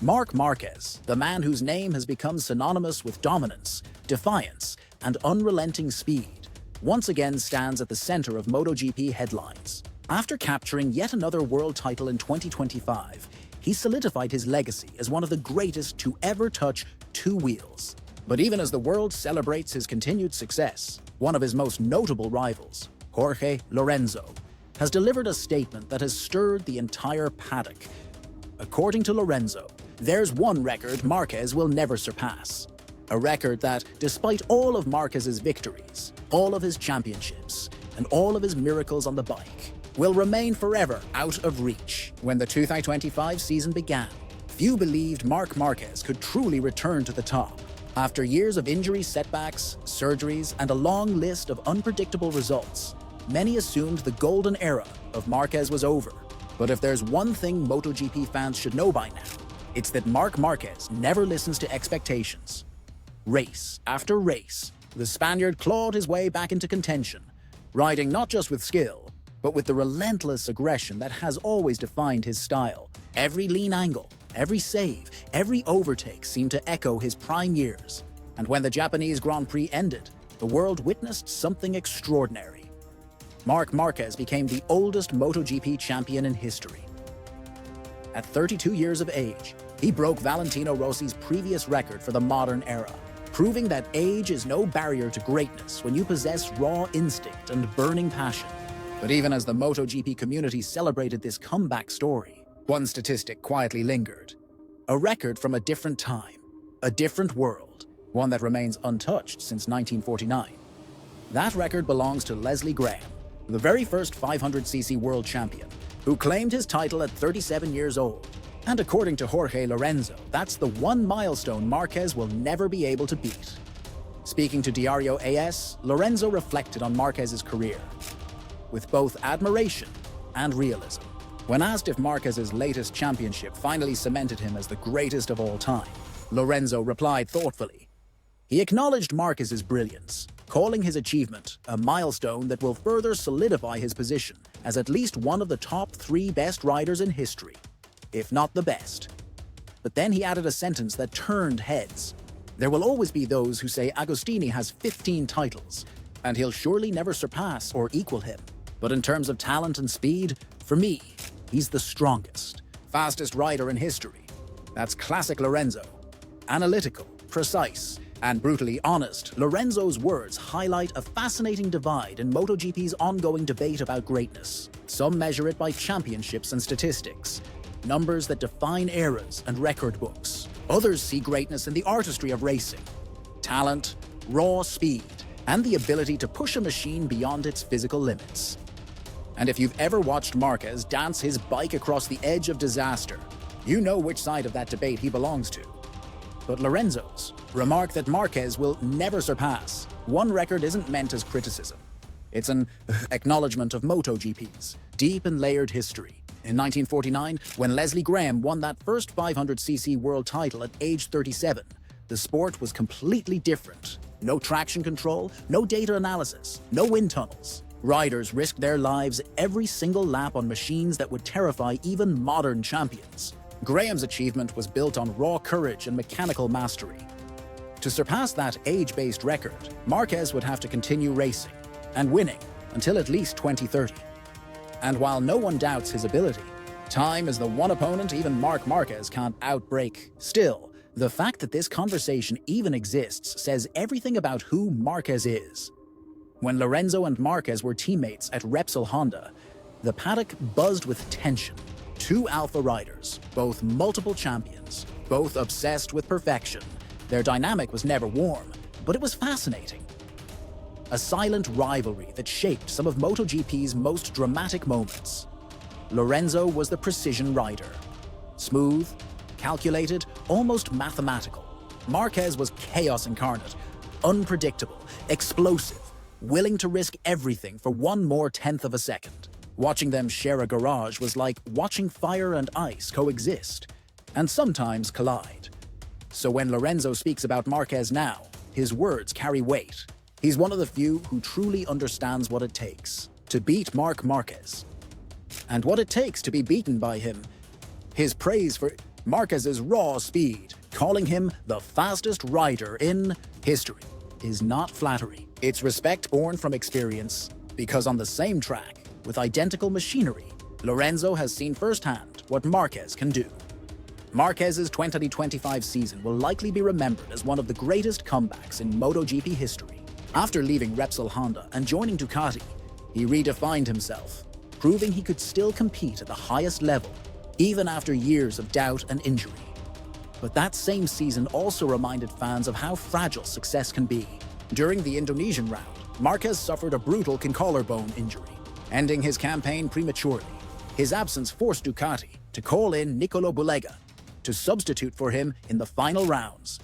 Marc Marquez, the man whose name has become synonymous with dominance, defiance, and unrelenting speed, once again stands at the center of MotoGP headlines. After capturing yet another world title in 2025, he solidified his legacy as one of the greatest to ever touch two wheels. But even as the world celebrates his continued success, one of his most notable rivals, Jorge Lorenzo, has delivered a statement that has stirred the entire paddock. According to Lorenzo, there's one record Marquez will never surpass. A record that, despite all of Marquez's victories, all of his championships, and all of his miracles on the bike, will remain forever out of reach. When the 2025 season began, few believed Marc Marquez could truly return to the top. After years of injury setbacks, surgeries, and a long list of unpredictable results, many assumed the golden era of Marquez was over. But if there's one thing MotoGP fans should know by now, it's that Marc Marquez never listens to expectations. Race after race, the Spaniard clawed his way back into contention, riding not just with skill, but with the relentless aggression that has always defined his style. Every lean angle, every save, every overtake seemed to echo his prime years. And when the Japanese Grand Prix ended, the world witnessed something extraordinary. Marc Marquez became the oldest MotoGP champion in history. At 32 years of age, he broke Valentino Rossi's previous record for the modern era, proving that age is no barrier to greatness when you possess raw instinct and burning passion. But even as the MotoGP community celebrated this comeback story, one statistic quietly lingered. A record from a different time, a different world, one that remains untouched since 1949. That record belongs to Leslie Graham, the very first 500cc world champion, who claimed his title at 37 years old. And according to Jorge Lorenzo, that's the one milestone Marquez will never be able to beat. Speaking to Diario AS, Lorenzo reflected on Marquez's career with both admiration and realism. When asked if Marquez's latest championship finally cemented him as the greatest of all time, Lorenzo replied thoughtfully. He acknowledged Marquez's brilliance, calling his achievement a milestone that will further solidify his position as at least one of the top 3 best riders in history, if not the best. But then he added a sentence that turned heads. There will always be those who say Agostini has 15 titles, and he'll surely never surpass or equal him. But in terms of talent and speed, for me, he's the strongest, fastest rider in history. That's classic Lorenzo. Analytical, precise, and brutally honest, Lorenzo's words highlight a fascinating divide in MotoGP's ongoing debate about greatness. Some measure it by championships and statistics, numbers that define eras and record books. Others see greatness in the artistry of racing, talent, raw speed, and the ability to push a machine beyond its physical limits. And if you've ever watched Marquez dance his bike across the edge of disaster, you know which side of that debate he belongs to. But Lorenzo's remark that Marquez will never surpass one record isn't meant as criticism. It's an acknowledgement of MotoGP's deep and layered history. In 1949, when Leslie Graham won that first 500cc world title at age 37, the sport was completely different. No traction control, no data analysis, no wind tunnels. Riders risked their lives every single lap on machines that would terrify even modern champions. Graham's achievement was built on raw courage and mechanical mastery. To surpass that age-based record, Marquez would have to continue racing and winning until at least 2030. And while no one doubts his ability, time is the one opponent even Marc Marquez can't outbreak. Still, the fact that this conversation even exists says everything about who Marquez is. When Lorenzo and Marquez were teammates at Repsol Honda, the paddock buzzed with tension. Two alpha riders, both multiple champions, both obsessed with perfection. Their dynamic was never warm, but it was fascinating. A silent rivalry that shaped some of MotoGP's most dramatic moments. Lorenzo was the precision rider. Smooth, calculated, almost mathematical. Marquez was chaos incarnate, unpredictable, explosive, willing to risk everything for one more tenth of a second. Watching them share a garage was like watching fire and ice coexist, and sometimes collide. So when Lorenzo speaks about Marquez now, his words carry weight. He's one of the few who truly understands what it takes to beat Marc Marquez, and what it takes to be beaten by him. His praise for Marquez's raw speed, calling him the fastest rider in history, is not flattery. It's respect born from experience, because on the same track, with identical machinery, Lorenzo has seen firsthand what Marquez can do. Marquez's 2025 season will likely be remembered as one of the greatest comebacks in MotoGP history. After leaving Repsol Honda and joining Ducati, he redefined himself, proving he could still compete at the highest level, even after years of doubt and injury. But that same season also reminded fans of how fragile success can be. During the Indonesian round, Marquez suffered a brutal collarbone injury, ending his campaign prematurely. His absence forced Ducati to call in Nicolo Bulega to substitute for him in the final rounds.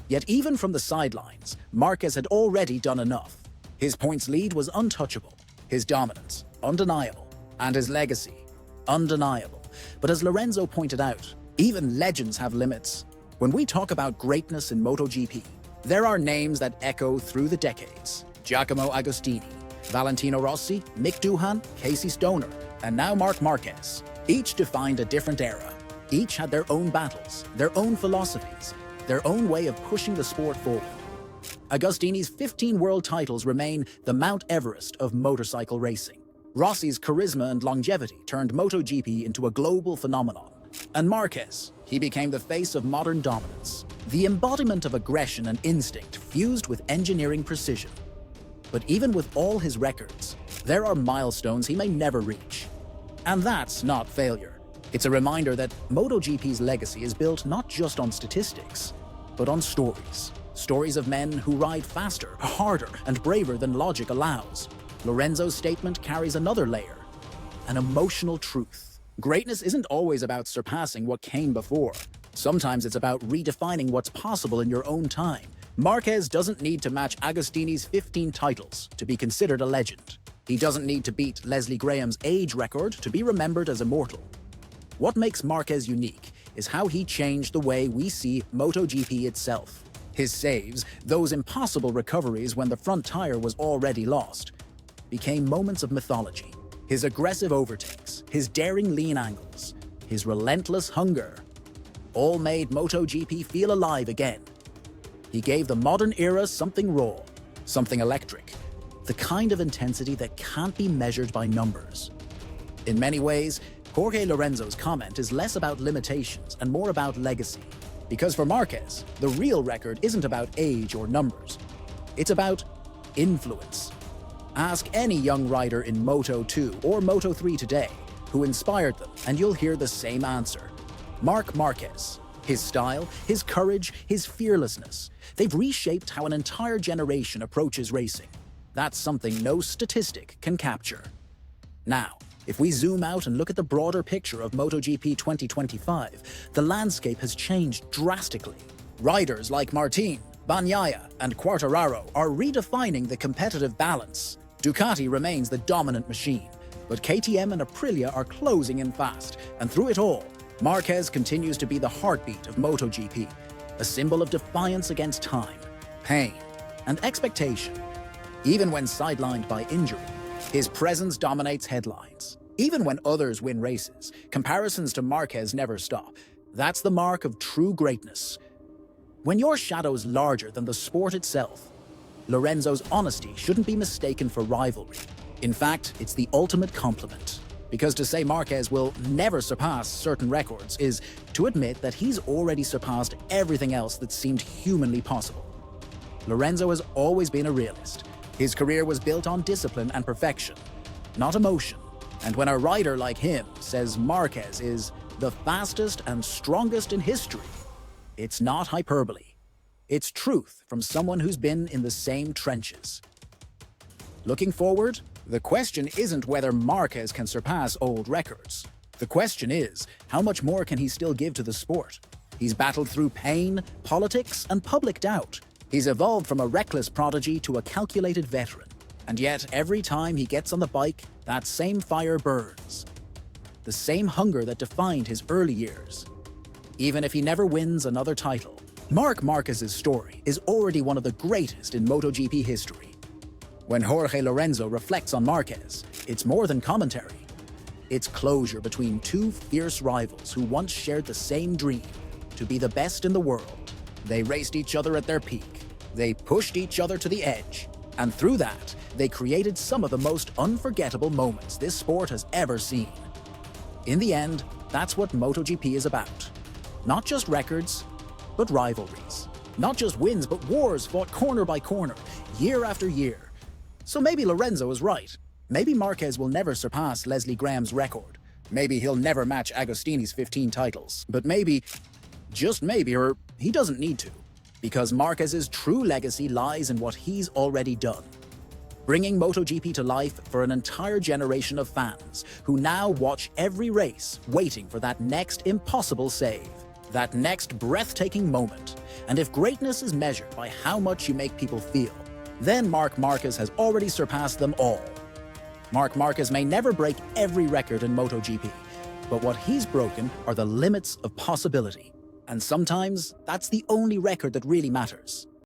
Yet even from the sidelines, Marquez had already done enough. His points lead was untouchable, his dominance undeniable, and his legacy undeniable. But as Lorenzo pointed out, even legends have limits. When we talk about greatness in MotoGP, there are names that echo through the decades. Giacomo Agostini, Valentino Rossi, Mick Doohan, Casey Stoner, and now Marc Marquez. Each defined a different era. Each had their own battles, their own philosophies, their own way of pushing the sport forward. Agostini's 15 world titles remain the Mount Everest of motorcycle racing. Rossi's charisma and longevity turned MotoGP into a global phenomenon. And Marquez, he became the face of modern dominance, the embodiment of aggression and instinct fused with engineering precision. But even with all his records, there are milestones he may never reach. And that's not failure. It's a reminder that MotoGP's legacy is built not just on statistics, but on stories. Stories of men who ride faster, harder, and braver than logic allows. Lorenzo's statement carries another layer, an emotional truth. Greatness isn't always about surpassing what came before. Sometimes it's about redefining what's possible in your own time. Marquez doesn't need to match Agostini's 15 titles to be considered a legend. He doesn't need to beat Leslie Graham's age record to be remembered as immortal. What makes Marquez unique is how he changed the way we see MotoGP itself. His saves, those impossible recoveries when the front tire was already lost, became moments of mythology. His aggressive overtakes, his daring lean angles, his relentless hunger, all made MotoGP feel alive again. He gave the modern era something raw, something electric, the kind of intensity that can't be measured by numbers. In many ways, Jorge Lorenzo's comment is less about limitations and more about legacy. Because for Marquez, the real record isn't about age or numbers. It's about influence. Ask any young rider in Moto2 or Moto3 today who inspired them, and you'll hear the same answer. Marc Marquez. His style, his courage, his fearlessness. They've reshaped how an entire generation approaches racing. That's something no statistic can capture. Now, if we zoom out and look at the broader picture of MotoGP 2025, the landscape has changed drastically. Riders like Martin, Bagnaia, and Quartararo are redefining the competitive balance. Ducati remains the dominant machine, but KTM and Aprilia are closing in fast, and through it all, Marquez continues to be the heartbeat of MotoGP, a symbol of defiance against time, pain, and expectation. Even when sidelined by injury, his presence dominates headlines. Even when others win races, comparisons to Marquez never stop. That's the mark of true greatness. When your shadow's larger than the sport itself, Lorenzo's honesty shouldn't be mistaken for rivalry. In fact, it's the ultimate compliment. Because to say Marquez will never surpass certain records is to admit that he's already surpassed everything else that seemed humanly possible. Lorenzo has always been a realist. His career was built on discipline and perfection, not emotion. And when a rider like him says Marquez is the fastest and strongest in history, it's not hyperbole. It's truth from someone who's been in the same trenches. Looking forward, the question isn't whether Marquez can surpass old records. The question is, how much more can he still give to the sport? He's battled through pain, politics, and public doubt. He's evolved from a reckless prodigy to a calculated veteran. And yet, every time he gets on the bike, that same fire burns. The same hunger that defined his early years. Even if he never wins another title, Marc Marquez's story is already one of the greatest in MotoGP history. When Jorge Lorenzo reflects on Marquez, it's more than commentary. It's closure between two fierce rivals who once shared the same dream, to be the best in the world. They raced each other at their peak. They pushed each other to the edge. And through that, they created some of the most unforgettable moments this sport has ever seen. In the end, that's what MotoGP is about. Not just records, but rivalries. Not just wins, but wars fought corner by corner, year after year. So maybe Lorenzo is right. Maybe Marquez will never surpass Leslie Graham's record. Maybe he'll never match Agostini's 15 titles. But maybe, just maybe, or he doesn't need to. Because Marquez's true legacy lies in what he's already done. Bringing MotoGP to life for an entire generation of fans who now watch every race, waiting for that next impossible save. That next breathtaking moment. And if greatness is measured by how much you make people feel, then Marc Marquez has already surpassed them all. Marc Marquez may never break every record in MotoGP, but what he's broken are the limits of possibility. And sometimes, that's the only record that really matters.